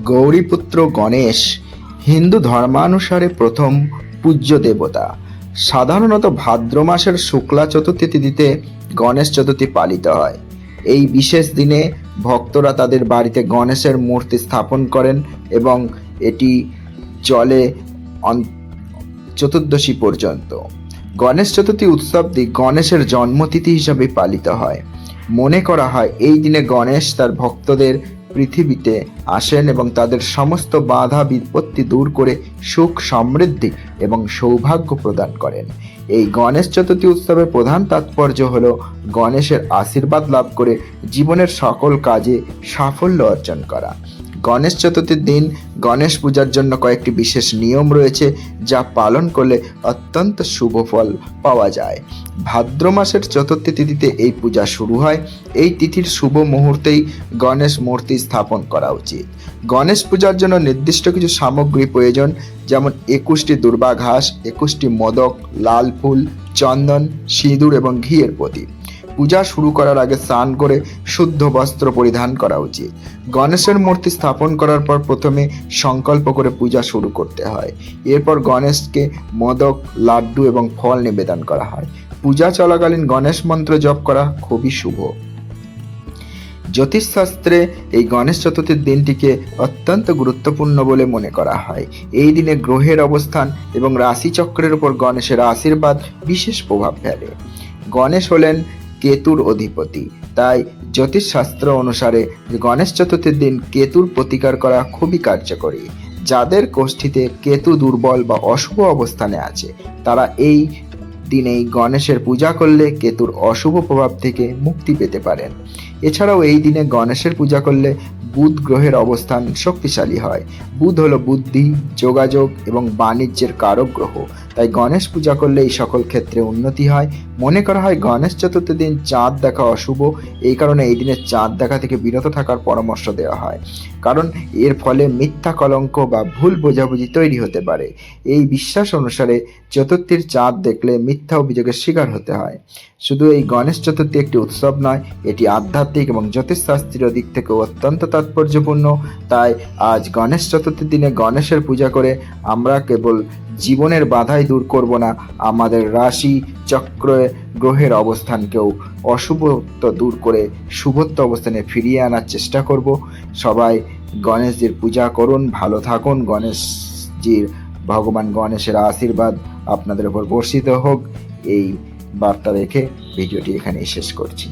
গৌরীপুত্র গণেশ হিন্দু ধর্মানুসারে প্রথম পূজ্য দেবতা। সাধারণত ভাদ্র মাসের শুক্লা চতুর্থী তিথিতে গণেশ চতুর্থী পালিত হয়। এই বিশেষ দিনে ভক্তরা তাদের বাড়িতে গণেশের মূর্তি স্থাপন করেন এবং এটি চলে চতুর্দশী পর্যন্ত। গণেশ চতুর্থী উৎসবটি গণেশের জন্মতিথি হিসাবে পালিত হয়। মনে করা হয় এই দিনে গণেশ তার ভক্তদের পৃথিবীতে আসেন এবং তাদের সমস্ত বাধা বিপত্তি দূর করে সুখ সমৃদ্ধি এবং সৌভাগ্য প্রদান করেন। এই গণেশ চতুর্থী উৎসবের প্রধান তাৎপর্য হল গণেশের আশীর্বাদ লাভ করে জীবনের সকল কাজে সাফল্য অর্জন করা। গণেশ চতুর্থীর দিন গণেশ পূজার জন্য কয়েকটি বিশেষ নিয়ম রয়েছে, যা পালন করলে অত্যন্ত শুভ ফল পাওয়া যায়। ভাদ্র মাসের চতুর্থী তিথিতে এই পূজা শুরু হয়। এই তিথির শুভ মুহূর্তেই গণেশ মূর্তি স্থাপন করা উচিত। গণেশ পূজার জন্য নির্দিষ্ট কিছু সামগ্রী প্রয়োজন, যেমন 21টি দুর্বা ঘাস, 21টি মোদক, লাল ফুল, চন্দন, সিঁদুর এবং ঘিয়ের প্রদীপ। পূজা শুরু করার আগে স্নান করে শুদ্ধ বস্ত্র পরিধান করা উচিত। গণেশের মূর্তি স্থাপন করার পর প্রথমে সংকল্প করে পূজা শুরু করতে হয়। এরপর গণেশকে মোদক, লাড্ডু এবং ফল নিবেদন করা হয়। পূজা চলাকালীন গণেশ মন্ত্র জপ করা খুবই শুভ। জ্যোতিষশাস্ত্রে এই গণেশ চতুর্থীর দিনটিকে অত্যন্ত গুরুত্বপূর্ণ বলে মনে করা হয়। এই দিনে গ্রহের অবস্থান এবং রাশিচক্রের উপর গণেশের আশীর্বাদ বিশেষ প্রভাব ফেলে। গণেশ হলেন কেতুর অধিপতি, তাই জ্যোতিষশাস্ত্র অনুসারে গণেশ চতুর্থীর দিন কেতুর প্রতিকার করা খুবই কার্যকরী। যাদের কোষ্ঠীতে কেতু দুর্বল বা অশুভ অবস্থানে আছে, তারা এই দিনেই গণেশের পূজা করলে কেতুর অশুভ প্রভাব থেকে মুক্তি পেতে পারেন। এছাড়াও এই দিনে গণেশের পূজা করলে বুধ গ্রহের অবস্থান শক্তিশালী হয়। বুধ হলো বুদ্ধি, যোগাযোগ এবং বাণিজ্যের কারক গ্রহ, তাই গণেশ পূজা করলে এই সকল ক্ষেত্রে উন্নতি হয়। মনে করা হয় গণেশ চতুর্থীর দিন চাঁদ দেখা অশুভ, এই কারণে এই দিনে চাঁদ দেখা থেকে বিরত থাকার পরামর্শ দেওয়া হয়, কারণ এর ফলে মিথ্যা কলঙ্ক বা ভুল বোঝাবুঝি তৈরি হতে পারে। এই বিশ্বাস অনুসারে চতুর্থীর চাঁদ দেখলে মিথ্যা অভিযোগের শিকার হতে হয়। শুধু এই গণেশ চতুর্থী একটি উৎসব নয়, এটি আধ্যাত্মিক এবং জ্যোতিষশাস্ত্রীয় দিক থেকেও অত্যন্ত তাৎপর্যপূর্ণ। তাই আজ গণেশ চতুর্থীর দিনে গণেশের পূজা করে আমরা কেবল জীবনের বাধাই দূর করব না, আমাদের রাশি চক্রে গ্রহের অবস্থানকেও অশুভত্ব দূর করে শুভত্ব অবস্থানে ফিরিয়ে আনার চেষ্টা করব। সবাই গণেশজির পূজা করুন, ভালো থাকুন। গণেশজির ভগবান গণেশের আশীর্বাদ আপনাদের উপর বর্ষিত হোক, এই বার্তা রেখে ভিডিওটি এখানেই শেষ করছি।